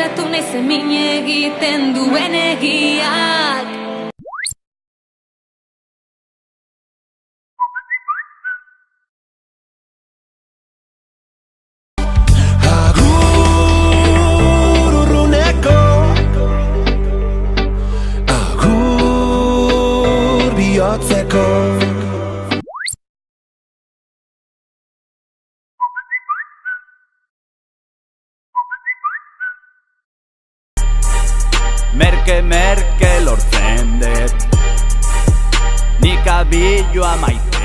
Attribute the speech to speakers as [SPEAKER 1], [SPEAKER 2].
[SPEAKER 1] Konturatu nahi zemin egiten duen egiak.
[SPEAKER 2] Agur urruneko, agur bihotzeko.
[SPEAKER 3] Merke lortzen dut, nik abilua maite.